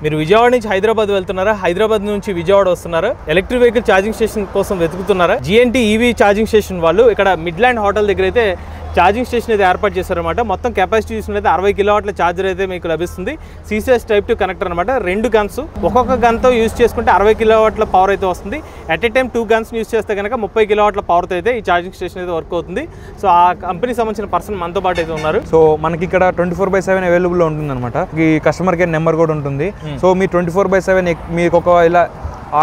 మీరు విజయవాడ నుంచి హైదరాబాద్ వెళ్తున్నారా, హైదరాబాద్ నుంచి విజయవాడ వస్తున్నారా, ఎలక్ట్రిక్ వెహికల్ ఛార్జింగ్ స్టేషన్ కోసం వెతుకుతున్నారా, జిఎన్టీ ఈవీ ఛార్జింగ్ స్టేషన్ వాళ్ళు ఇక్కడ మిడ్లాండ్ హోటల్ దగ్గర అయితే ఛార్జింగ్ స్టేషన్ అయితే ఏర్పాటు చేశారనమాట. మొత్తం కెపాసిటీ చూసినట్లయితే 60 కిలోవాట్ల ఛార్జర్ అయితే మీకు లభిస్తుంది. CCS Type 2 కనెక్టర్ అనమాట. 2 గన్స్, ఒక్కొక్క గన్తో యూజ్ చేసుకుంటే 60 కిలోవాట్ల పవర్ అయితే వస్తుంది. At a time 2 guns use చేస్తే కనుక 30 కిలోవాట్ల పవర్తో అయితే ఈ ఛార్జింగ్ స్టేషన్ అయితే వర్క్ అవుతుంది. సో ఆ కంపెనీకి సంబంధించిన పర్సన్ మనతో పాటు అయితే ఉన్నారు. సో మనకి ఇక్కడ 24/7 అవైలబుల్ ఉంటుంది అనమాట. ఈ కస్టమర్ కేర్ నెంబర్ కూడా ఉంటుంది. సో మీ 24/7 మీకు ఒకవేళ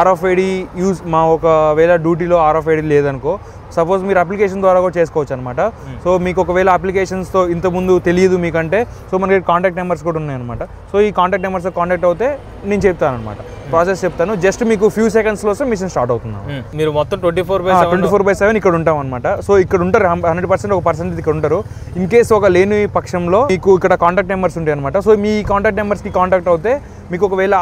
RFID యూజ్ ఒకవేళ డ్యూటీలో RFID లేదనుకో, సపోజ్ మీరు అప్లికేషన్ ద్వారా కూడా చేసుకోవచ్చు అనమాట. సో మీకు ఒకవేళ అప్లికేషన్స్తో ఇంతకుముందు తెలియదు మీకంటే, సో మనకి కాంటాక్ట్ నెంబర్స్ కూడా ఉన్నాయన్నమాట. సో ఈ కాంటాక్ట్ నెంబర్స్తో కాంటాక్ట్ అవుతే నేను చెప్తాను అనమాట, ప్రాసెస్ చెప్తాను. జస్ట్ మీకు ఫ్యూ సెకండ్స్లో మిషన్ స్టార్ట్ అవుతుంది. మీరు మొత్తం 24/7 ఇక్కడ ఉంటాం అనమాట. సో ఇక్కడ ఉంటారు 100%, ఒక పర్సెంట్ ఇక్కడ ఉంటారు. ఇన్ కేసు ఒక లేని పక్షంలో మీకు ఇక్కడ కాంటాక్ట్ నెంబర్స్ ఉంటాయి అనమాట. సో మీ కాంటాక్ట్ నెంబర్స్కి కాంటాక్ట్ అవుతే మీకు ఒకవేళ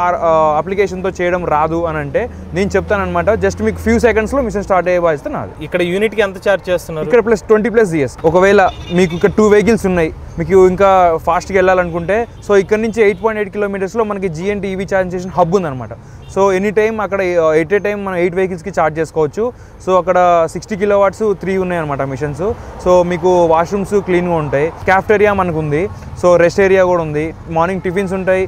అప్లికేషన్తో చేయడం రాదు అని అంటే నేను చెప్తాను అనమాట. జస్ట్ మీకు ఫ్యూ సెకండ్స్లో మిషన్ స్టార్ట్ అయ్యే బాధ్యత నాది. ఇక్కడ యూనిట్కి ఎంత ఛార్జ్ చేస్తున్నారు? ఇక్కడ +20 GS. ఒకవేళ మీకు ఇక్కడ 2 వెహికల్స్ ఉన్నాయి, మీకు ఇంకా ఫాస్ట్గా వెళ్ళాలనుకుంటే, సో ఇక్కడ నుంచి 8.8 కిలోమీటర్స్లో మనకి GNT EV charging station hub ఉందన్నమాట. సో ఎనీ టైం అక్కడ ఎట్ ఏ టైం మనం 8 వెహికల్స్కి ఛార్జ్ చేసుకోవచ్చు. సో అక్కడ 60 కిలోవాట్స్ 3 ఉన్నాయన్నమాట మిషన్స్. సో మీకు వాష్రూమ్స్ క్లీన్గా ఉంటాయి, క్యాఫ్టేరియా మనకు ఉంది, సో రెస్ట్ ఏరియా కూడా ఉంది, మార్నింగ్ టిఫిన్స్ ఉంటాయి,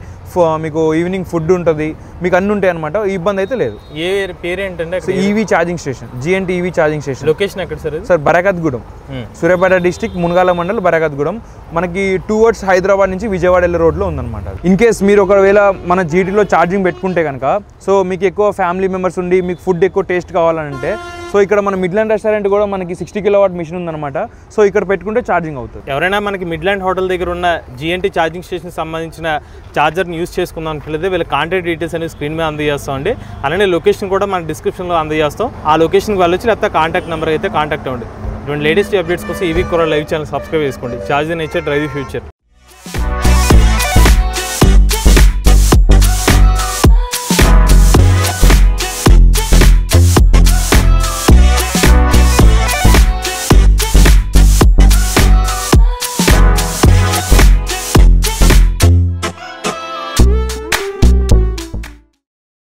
మీకు ఈవినింగ్ ఫుడ్ ఉంటుంది, మీకు అన్నీ ఉంటాయి అనమాట. ఇబ్బంది అయితే లేదు. ఏ పేరు ఏంటంటే EV charging station, GNT EV charging station. Location ఎక్కడ sir? Sir Barakatgudem, Suryapet district, Munagala mandal, Barakatgudem. మనకి టువర్డ్స్ హైదరాబాద్ నుంచి విజయవాడ వెళ్ళే రోడ్లో ఉందన్నమాట. ఇన్ కేస్ మీరు ఒకవేళ మన జీటీలో ఛార్జింగ్ పెట్టుకుంటే కనుక, సో మీకు ఎక్కువ ఫ్యామిలీ మెంబర్స్ ఉండి మీకు ఫుడ్ ఎక్కువ టేస్ట్ కావాలంటే, సో ఇక్కడ మన మిడ్లాండ్ రెస్టారెంట్ కూడా మనకి 60 కిలోవాట్ మిషన్ ఉందన్నమాట. సో ఇక్కడ పెట్టుకుంటే ఛార్జింగ్ అవుతుంది. ఎవరైనా మనకి మిడ్లాండ్ హోటల్ దగ్గర ఉన్న జిఎన్టీ ఛార్జింగ్ స్టేషన్ సంబంధించిన ఛార్జర్ని యూజ్ చేసుకుందాం అనుకుంటే వీళ్ళ కాంటాక్ట్ డీటెయిల్స్ అనేది స్క్రీన్ మీద అందజేస్తాం అండి. అలానే లొకేషన్ కూడా మన డిస్క్రిప్షన్లో అందజేస్తాం. ఆ లొకేషన్కి వెళ్ళొచ్చి లేకపోతే కాంటాక్ట్ నెంబర్ అయితే కాంటాక్ట్ అవ్వండి. ఇటువంటి లేటెస్ట్ అప్డేట్స్ కోసం ఈవీ కొర లైవ్ ఛానల్ సబ్స్క్రైబ్ చేసుకోండి. Charge nature drive future.